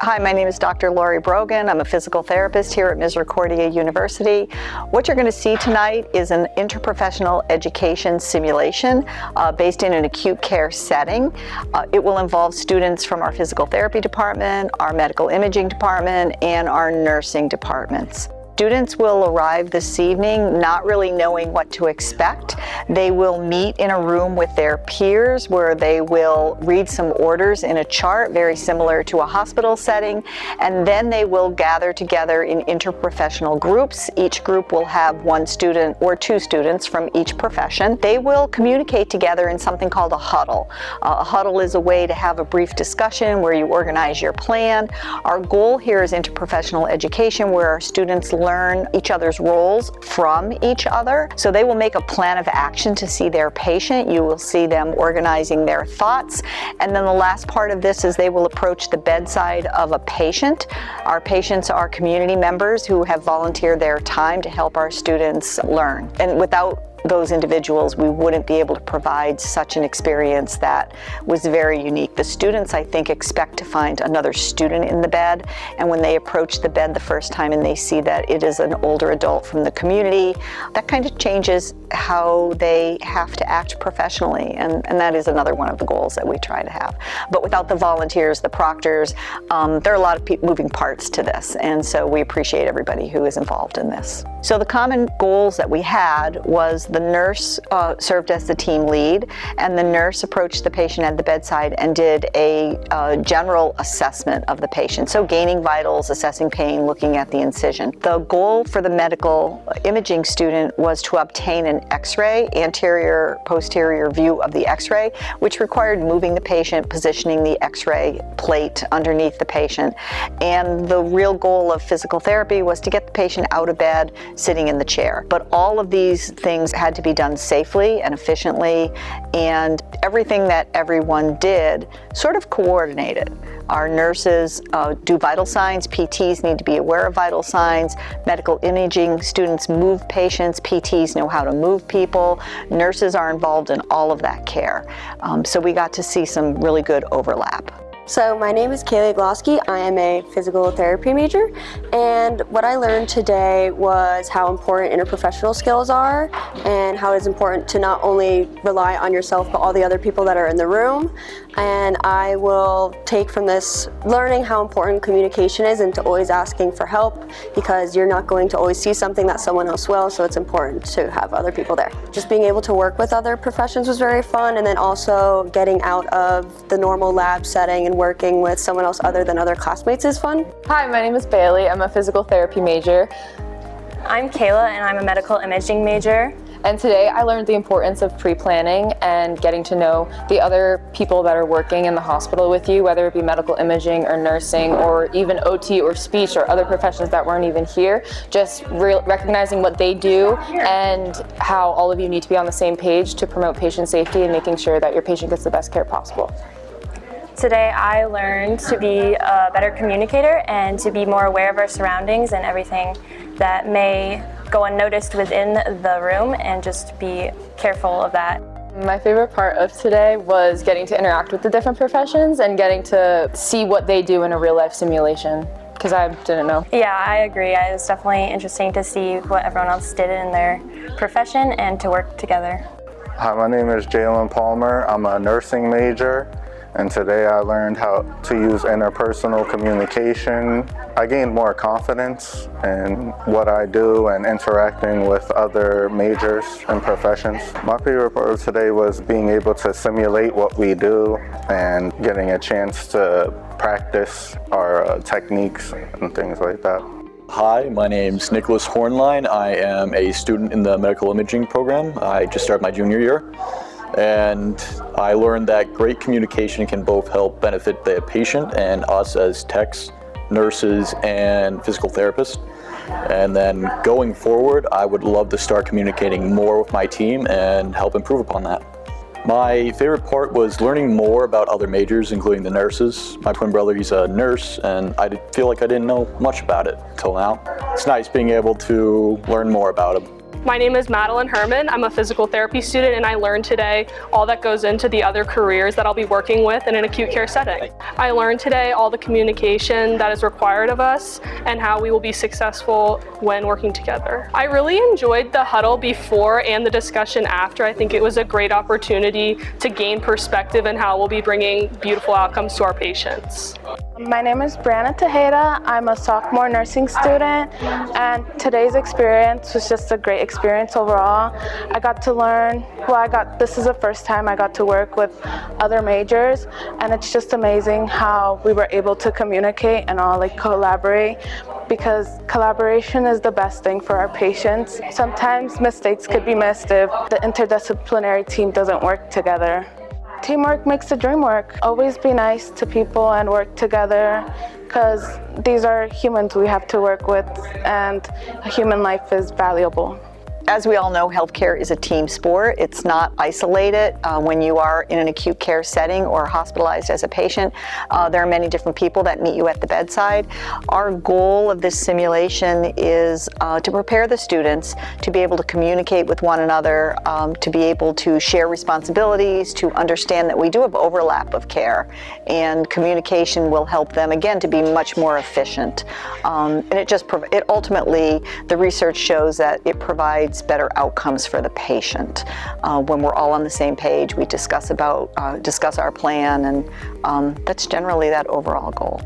Hi, my name is Dr. Lori Brogan. I'm a physical therapist here at Misericordia University. What you're going to see tonight is an interprofessional education simulation based in an acute care setting. It will involve students from our physical therapy department, our medical imaging department, and our nursing departments. Students will arrive this evening not really knowing what to expect. They will meet in a room with their peers where they will read some orders in a chart, very similar to a hospital setting, and then they will gather together in interprofessional groups. Each group will have one student or two students from each profession. They will communicate together in something called a huddle. A huddle is a way to have a brief discussion where you organize your plan. Our goal here is interprofessional education, where our students learn each other's roles from each other. So they will make a plan of action to see their patient. You will see them organizing their thoughts. And then the last part of this is they will approach the bedside of a patient. Our patients are community members who have volunteered their time to help our students learn. And without those individuals, we wouldn't be able to provide such an experience that was very unique. The students, I think, expect to find another student in the bed, and when they approach the bed the first time and they see that it is an older adult from the community, that kind of changes how they have to act professionally, and that is another one of the goals that we try to have. But without the volunteers, the proctors, there are a lot of moving parts to this, and so we appreciate everybody who is involved in this. So the common goals that we had was the nurse served as the team lead, and the nurse approached the patient at the bedside and did a general assessment of the patient. So gaining vitals, assessing pain, looking at the incision. The goal for the medical imaging student was to obtain an X-ray, anterior, posterior view of the X-ray, which required moving the patient, positioning the X-ray plate underneath the patient. And the real goal of physical therapy was to get the patient out of bed, sitting in the chair. But all of these things had to be done safely and efficiently, and everything that everyone did sort of coordinated. Our nurses do vital signs, PTs need to be aware of vital signs, medical imaging students move patients, PTs know how to move people, nurses are involved in all of that care. So we got to see some really good overlap. So my name is Kaylee Glosky. I am a physical therapy major, and what I learned today was how important interprofessional skills are and how it is important to not only rely on yourself but all the other people that are in the room. And I will take from this learning how important communication is and to always asking for help, because you're not going to always see something that someone else will, so it's important to have other people there. Just being able to work with other professions was very fun, and then also getting out of the normal lab setting and working with someone else other than other classmates is fun. Hi, my name is Bailey. I'm a physical therapy major. I'm Kayla, and I'm a medical imaging major. And today I learned the importance of pre-planning and getting to know the other people that are working in the hospital with you, whether it be medical imaging or nursing or even OT or speech or other professions that weren't even here. Just recognizing what they do and how all of you need to be on the same page to promote patient safety and making sure that your patient gets the best care possible. Today I learned to be a better communicator and to be more aware of our surroundings and everything that may go unnoticed within the room, and just be careful of that. My favorite part of today was getting to interact with the different professions and getting to see what they do in a real life simulation, because I didn't know. Yeah, I agree. It was definitely interesting to see what everyone else did in their profession and to work together. Hi, my name is Jalen Palmer. I'm a nursing major, and today I learned how to use interpersonal communication. I gained more confidence in what I do and interacting with other majors and professions. My favorite part of today was being able to simulate what we do and getting a chance to practice our techniques and things like that. Hi, my name's Nicholas Hornline. I am a student in the medical imaging program. I just started my junior year. And I learned that great communication can both help benefit the patient and us as techs, nurses, and physical therapists. And then going forward, I would love to start communicating more with my team and help improve upon that. My favorite part was learning more about other majors, including the nurses. My twin brother, he's a nurse, and I feel like I didn't know much about it till now. It's nice being able to learn more about him. My name is Madeline Herman. I'm a physical therapy student, and I learned today all that goes into the other careers that I'll be working with in an acute care setting. I learned today all the communication that is required of us and how we will be successful when working together. I really enjoyed the huddle before and the discussion after. I think it was a great opportunity to gain perspective and how we'll be bringing beautiful outcomes to our patients. My name is Brianna Tejeda. I'm a sophomore nursing student, and today's experience was just a great experience overall. I got to learn, this is the first time I got to work with other majors, and it's just amazing how we were able to communicate and all collaborate, because collaboration is the best thing for our patients. Sometimes mistakes could be missed if the interdisciplinary team doesn't work together. Teamwork makes the dream work. Always be nice to people and work together, because these are humans we have to work with, and a human life is valuable. As we all know, healthcare is a team sport. It's not isolated. When you are in an acute care setting or hospitalized as a patient, there are many different people that meet you at the bedside. Our goal of this simulation is to prepare the students to be able to communicate with one another, to be able to share responsibilities, to understand that we do have overlap of care, and communication will help them, again, to be much more efficient. And it ultimately, the research shows that it provides better outcomes for the patient. When we're all on the same page, we discuss our plan, and that's generally that overall goal.